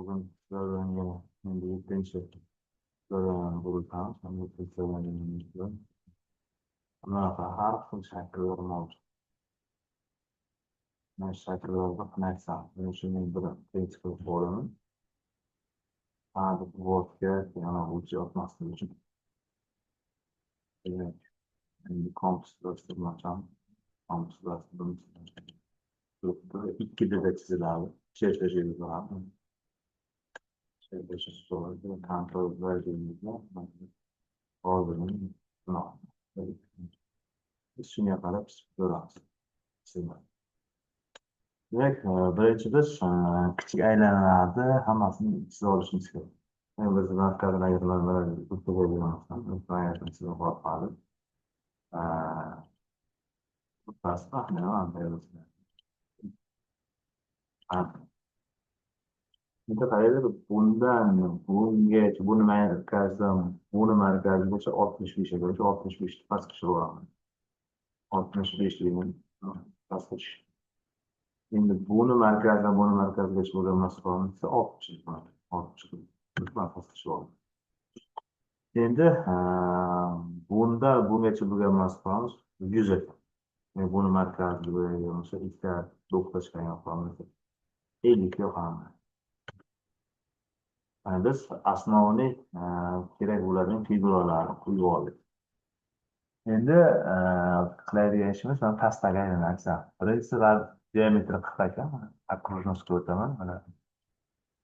Bugün sizlerle yine birlikte sizlerle buluşacağız. Birlikte sizlerle birlikte. Bunaqa har xil shakllar mavjud. Mana shakllarda qanaqasi? Mana shuning bir principal formula. Bu wordga yana uchi yotmaslik uchun. Demak, endi komplekslashtirish ikki dida chiziladi. Chiziladi. Kontrol verdiğimizde ordunun shunga qarab ko'ramiz. Demak, birinchi biz kichik aylanalarni hammasini chiza olishimiz kerak. Biz markazdan ayrilmadan Bitta qaraylik, bundan bungacha buni markazigacha 65 gacha 65 ni pastga tushirib olaman. 65 ni pastga tush. Endi buni markazigacha bo'lgan masofani esa 60 pastga tushirib olaman. Endi bungacha bo'lgan masofamiz 100 ekan. Buni markaziga bo'lgan bo'lsa ikkita to'xtashgan yoqamiz 50 yoqamiz. Biz asosiy kerak bo'ladigan figuralarni qo'yib oldik. Endi qiladigan ishimiz mana pastdagi aylanasi. Birinchisi diametri 40 ekan. Окружностьga o'taman. Mana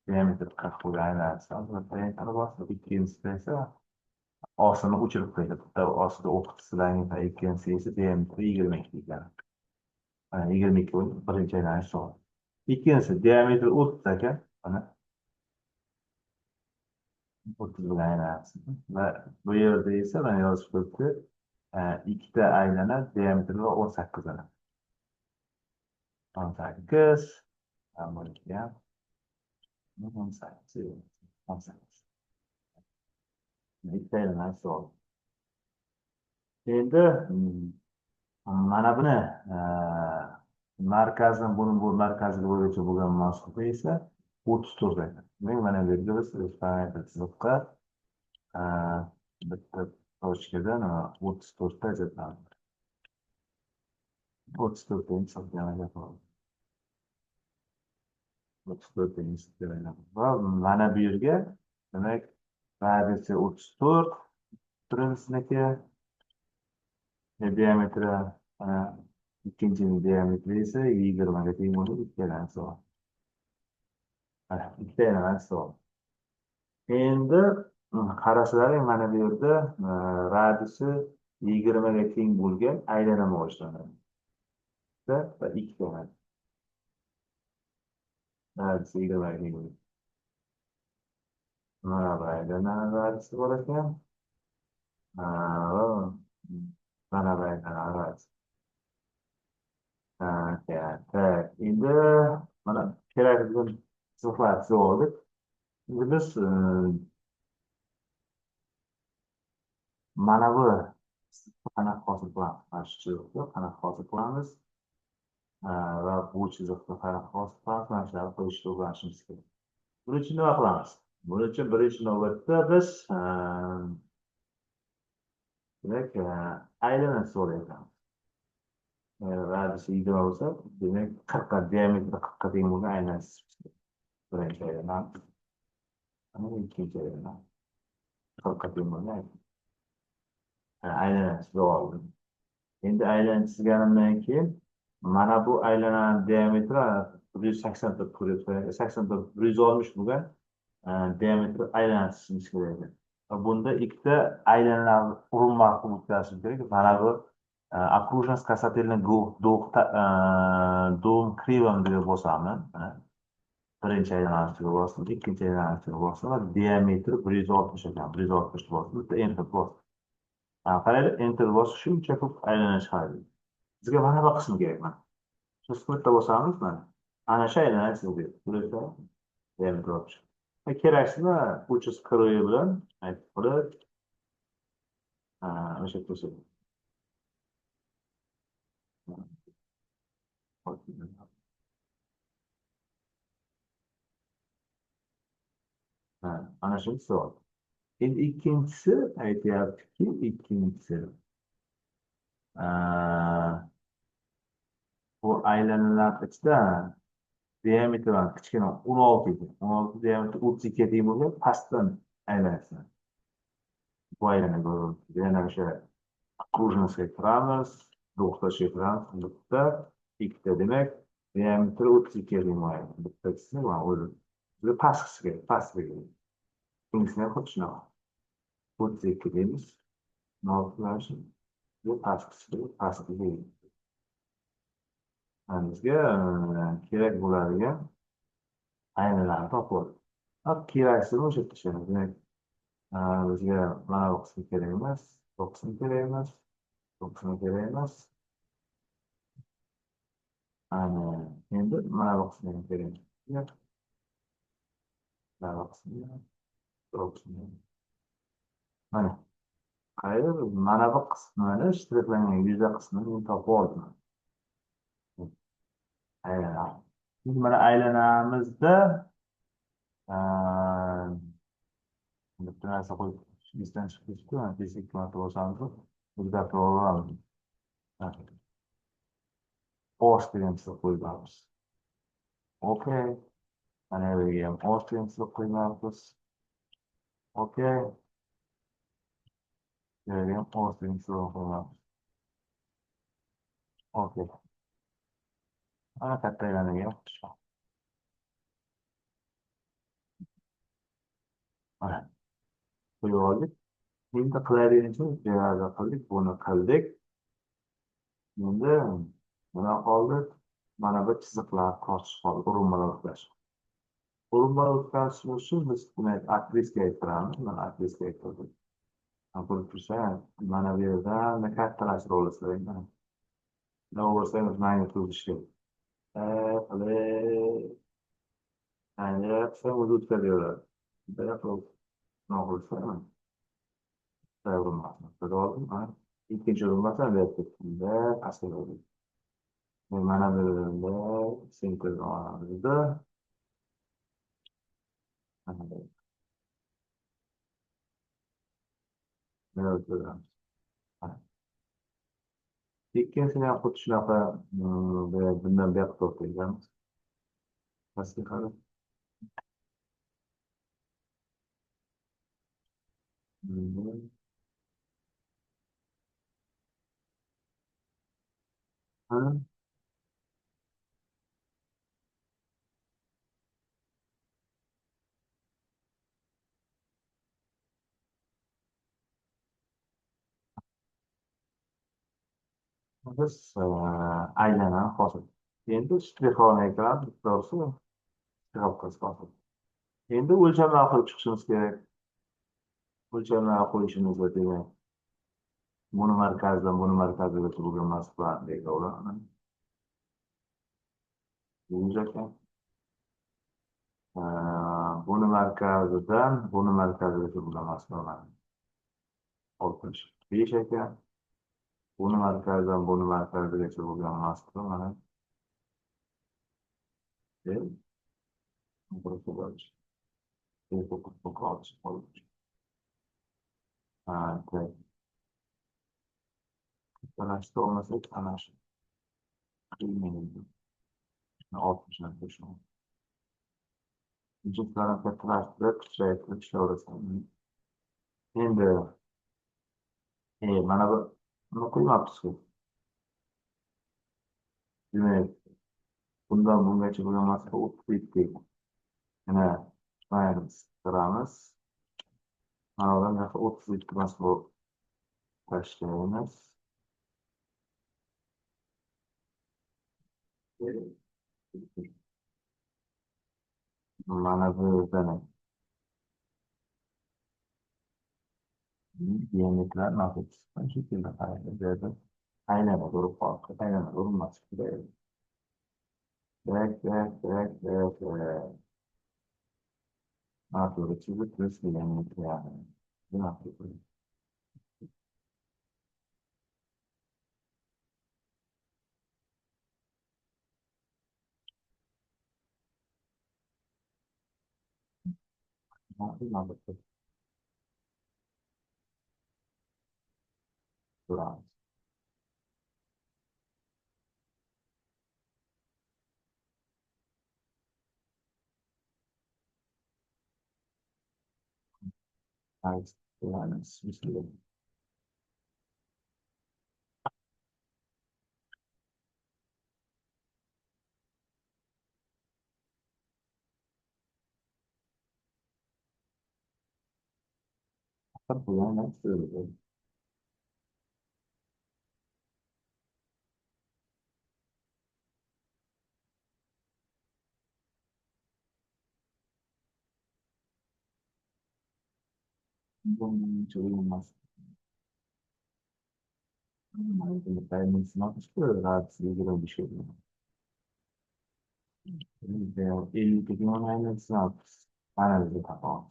diametri 40 bo'lgan aylanasi. Ikkinchisi esa osini o'chirib qo'ydi. Bitta ostida o'qitisidan ikkinchisi esa diametri 22 ekan. Mana 22 bo'lib birinchi aylanish so'radi. Ikkinchisi diametri 30 ekan. Mana 30 bilan aylanasi. Va bu yerda esa mana yozib qo'yibdi. Ikkita aylana diametri 18 ana. 18. Buniki ham 18. 18. Ikkita aylana so'l. Endi mana buni markazdan bu markazga bo'yicha bo'lgan masofa esa 34 ekan. Demak, mana bu yerga biz parametr chiziqqa bitta tochkadan 34 ta ajratamiz. 34 ni hisoblamaydi. 34 ni hisoblamaydi. Va mana bu yerga demak radiusi 34 birinchisiniki diametri ikkinchisining diametri esa 20 ga teng bo'lib ikkalanasi bor. Ikkalanasi bor. Endi qarasalaring mana bu yerda radiusi 20 ga teng bo'lgan aylana mavjudlanadi. Va ikkita radiusi 20 ga teng bo'lgan. Mana bu aylana radiusi bor ekan. Mana bu aylana radiusi. Endi mana kerak bo'lgan chiziqlarni chizib oldik. Endi biz mana bu qanaqa hosil qilamiz? Mana shu chiziqni qanaqa hosil qilamiz? Va bu chiziqni qanaqa hosil qilamiz? Mana shularni qo'yishga o'rganishimiz kerak. Buning uchun nima qilamiz? Buning uchun birinchi navbatda biz demak aylana so'raymiz. Radiusi 20 bo'lsa, demak 40 ga diametri 40 ga teng bo'lgan aylana birinchi aylana. Mana ikkinchi aylana. 40 ga teng bo'lgan aylana chizib oldim. Endi aylana chizganimdan keyin mana bu aylananing diametri 184 ko'ryapsiz. 84 160 bo'lgan diametri aylana chizishimiz kerak. Bunda ikkita aylanalar qurilma qilib o'tkazishimiz kerak. Mana bu окружность касательно двум кривым deb bosaman. Birinchi aylanasiga bosdim, ikkinchi aylanasiga bosdim va diametri 160 ekan. 160 bosdim. Bitta enter bosdim. Qaraylik, enter bosish shuncha ko'p aylana chiqardi. Bizga mana bu qism kerak. Mana shu qismda bosamiz, mana ana shu aylana sizga ko'rasiz. Diametri 60. Keraksizmi uchi skroyi bilan aytib qo'yib o'sha ko'rsatib. Ana shu savol. Endi ikkinchisi aytyaptiki, aa, bu aylanalar ichida diametri kichkina 16 edi. 16 diametri 32 teng bo'lgan pastdan aylanasi. Bu aylanaga yana o'sha круженская kiramiz, do'xtirga kiramiz. Bitta, ikkita demak, diametri 32 teng bo'ladi. Bittasi va o'zi pastkiga. Ikkinchisini ham xuddi shunaqa. 32 deymiz. Noltalash bu pastkiga. Bizga kerak bo'ladigan aynalarni topib oldik. Keraksini o'sha yerda tushiramiz. Demak, bizga mana bu qismi kerak emas, bu qismi kerak emas, bu qismi kerak emas. Ana, endi mana bu qismi ham kerak. Yo'q, mana bu qismi, bu qismi. Mana, qayerda mana bu qismini shtrixlangan yuza qismini men topib oldim. Aylanamiz. Şimdi mana aylanamizda bitta narsa qo'yib esdan chiqib ketibdi. Mana tez ikki marta bosamiz, o'zgartirib olamiz. Osh degan tushirib qo'yamiz. Okey. Mana bu yerga ham osh degan tushirib qo'yamiz. Okey. Bu yerga ham osh degan tushirib qo'yamiz. Okey. Mana katta aylanaga ham mana qo'yib oldik. Endi qilaverishimiz bu yerda qildik, buni qildik. Endi nima qoldi? Mana bu chiziqlar tortish qoldi, urinmalar o'tkazish. Urinmalar o'tkazish uchun biz buni aktrisaga ayttiramiz. Mana aktrisaga ayttirdik. Ko'rib tursan, mana bu yerdan kattalashtirib olasizlar. Nima bo'lsangiz magnitude ishlaydi. Qilib, ayniqsa o'zi o'tkazaveradi. Bunday qilib, nima qilsa, urinmasdan. Ko'rib oldimmi? Ikkinchi urinmasdan bunda pastga oldik. Mana bu yerda sintez olamizda. Mana bu yerda o'tkazamiz. Ikkinchisini ham xuddi shunaqa bundan buyoqqa to'xtaymiz. Pastga qarab. Biz aylanani hosil. Endi shtrixlarni kiramiz, to'g'risi shtrix hosil. Endi o'lchamlar qilib chiqishimiz kerak. O'lchamlar qo'yishimiz demak, buni markazdan buni markazigacha bo'lgan masofadagi ularni ekan. Buni markazidan buni markazigacha bo'lgan masofalarni 65 ekan. Buni markazdan buni markazigacha bo'lgan masofa mana burası var. Çok alçak olur. Evet. Anaçta olmasa anaç. Bilmiyorum. 60 arkadaşım. Vücutların katılaştırıp küçültüp işte orası. Şimdi bana bunu koymamışsın. Demek bundan bunga çıkılması o bitti. Yine mayamız, sıramız. Aradan yaklaşık 30 litmas bu başlayınız. Bana bu demek. Diyametler nasıl çıkan şekilde hareket eder. Aynen doğru farklı. Aynen doğru nasıl gider. Evet. Nasıl çizip nasıl diyametre yani. Bu nasıl? Duramos. Mas, duramos. Duramos. Duramos. Independence not explorados e grandes filmes. Ele tem uma análise análise da voz.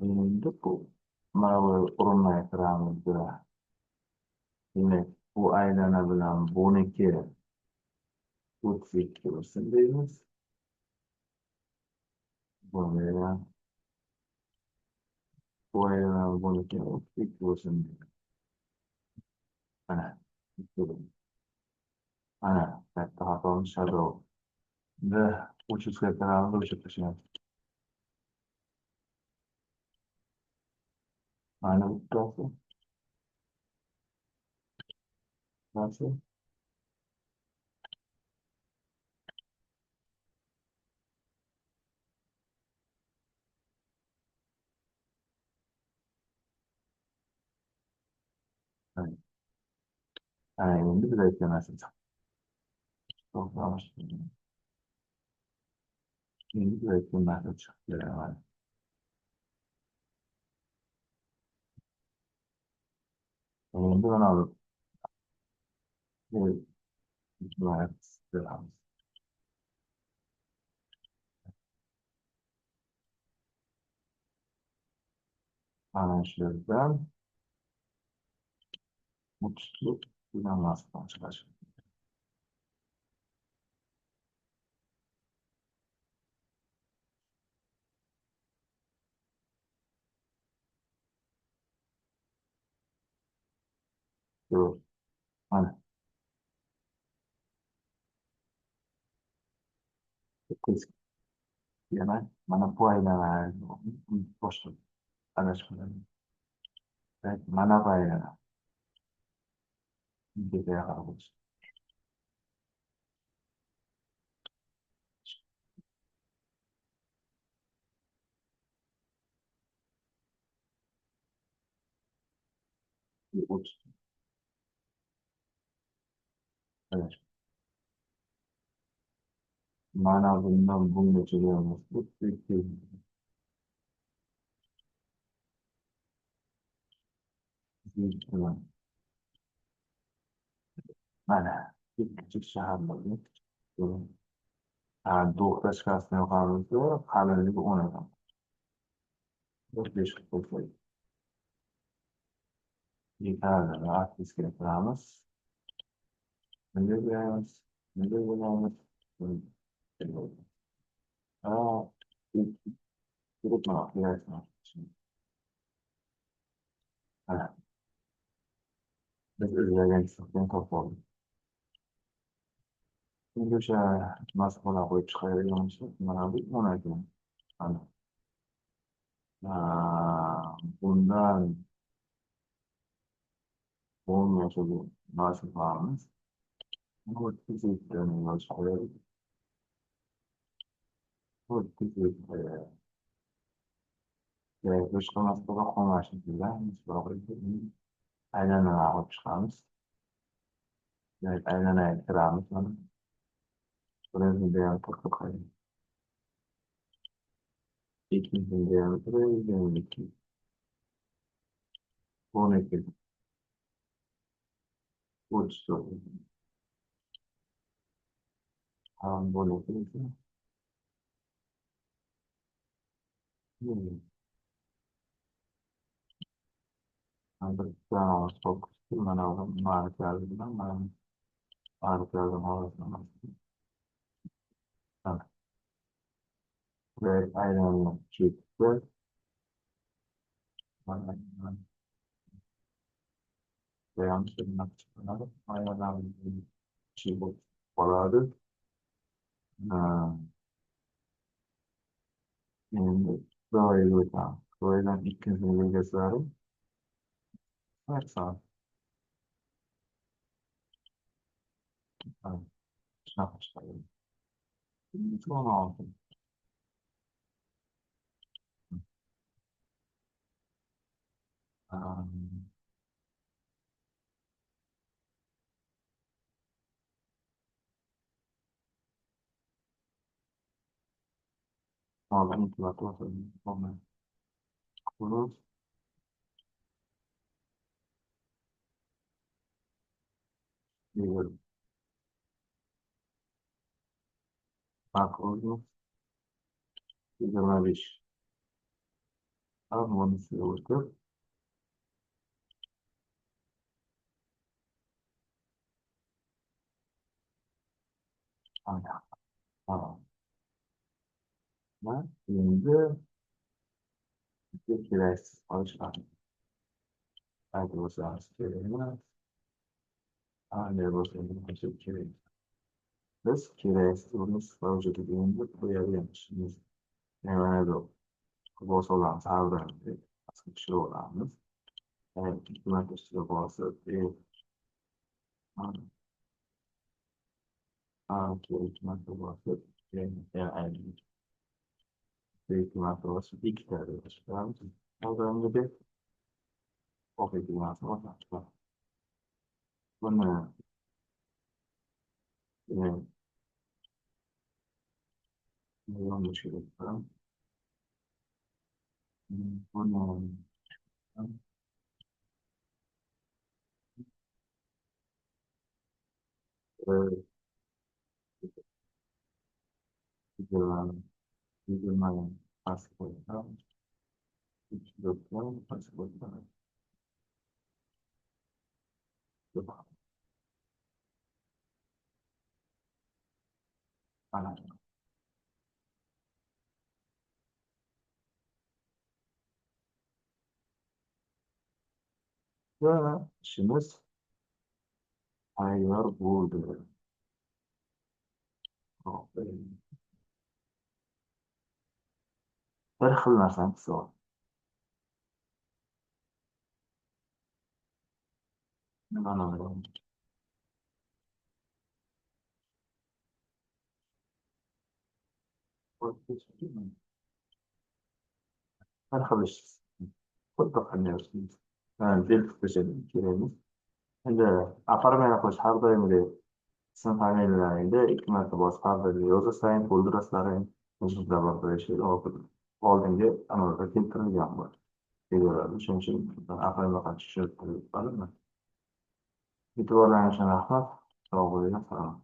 Ini depois, mas o rumah terang juga. Ini bu aydana bilan buniki o'ttiz ikki bo'lsin deymiz. Buni bu aydana buniki o'ttiz ikki bo'lsin deymiz. Mana, mana, katta xatomiz shadow. Endi o'chirishga kiramiz, o'chirib tashlaymiz. Mana bittasi, bittasi. Endi biz aytgan narsamiz. To'xtamiz. Endi biz aytgan narsa chiqib keladi. Endi mana bu beramiz. Ana shu yerdan mutluluk uylanmasdan chiqash. Shu, mana, qiz, demak, mana bu aylanani boshqa adashmadan. Mana bu aylana. Bitta qarab o'tish. O'tish. Adash. Mana bundan bungacha bo'lamiz. Mana, kichik shaharlarni do'xtirashkasini yoqamiz, qalinligi 10 odam. 4-5 qilib qo'ysak. Yetadi, artistga kiramiz. Nega beramiz? Nega bo'lamiz? Ha, quritma, kerakmi? Mana, biz izlagan chiqgan topib oldik. Endi o'sha masxara qo'yib chiqaradigan bo'lsak, mana bu 10 ekan. Mana. Bundan 10 yoshga nasib qilamiz. Bu tezlikdan yosh qo'yadi. Bu tezlikda boshqa masxara qolmasin degan aylanalar olib chiqamiz. Aylanaga kiramiz. Mana. Bularni ham to'xtatib qo'ying. Ikkinchi diametri 22. 12. 34. Ham bo'ladi. Bitta stop mana bu markalar bilan mana markalarni holatini ve ayranla çıktı. Ve yanlış elinden çıkmadı. Ayranla şey bu. Baladı. Ha, endi Xudoga o'tamiz. Xudodan ikkinchi ligasari kaç soat? Ha, shunaqa chiqadi. 16. Hozir intillatyapman. Olmaydi. Xullas, yugurib, Parkovni 25. Harmonisiga o'tib, ana, ha, endi bizga keraksiz qolishadi. Qayta bo'lsangiz kerak emas. Qanday bo'lsa ham kerak. Biz keraksiz uni mavjudligini qo'yaverishimiz. Mana bu futbol solamiz har doim pishiraveramiz. Ikki marta ustiga bosib, ikki marta bosib, ikki marta bosib, ikkita pishiramiz. Har doimgidek o'qiydigan narsa. Buni yonga tushirib, buni yigirmadan past qo'yib, past qo'yib, ana. Va ishimiz tayyor bo'ldi. Bir xil narsani pisib oldim. Bir xil ish. Xuddi qilmayapsiz. Belgilab kerakmi? Endi aparmay qo'yish har doimgidek ism familiyalaringda ikki marta bosib har birga yozasaring, to'ldirasaring, hujjatlar bor bo'lishi oldingi amalga keltirilgan bor. Videolarda shuning uchun aparmay tushirib qo'yib qoldim. E'tiborlaringiz uchun rahmat. Sog' bo'linglar. Salom.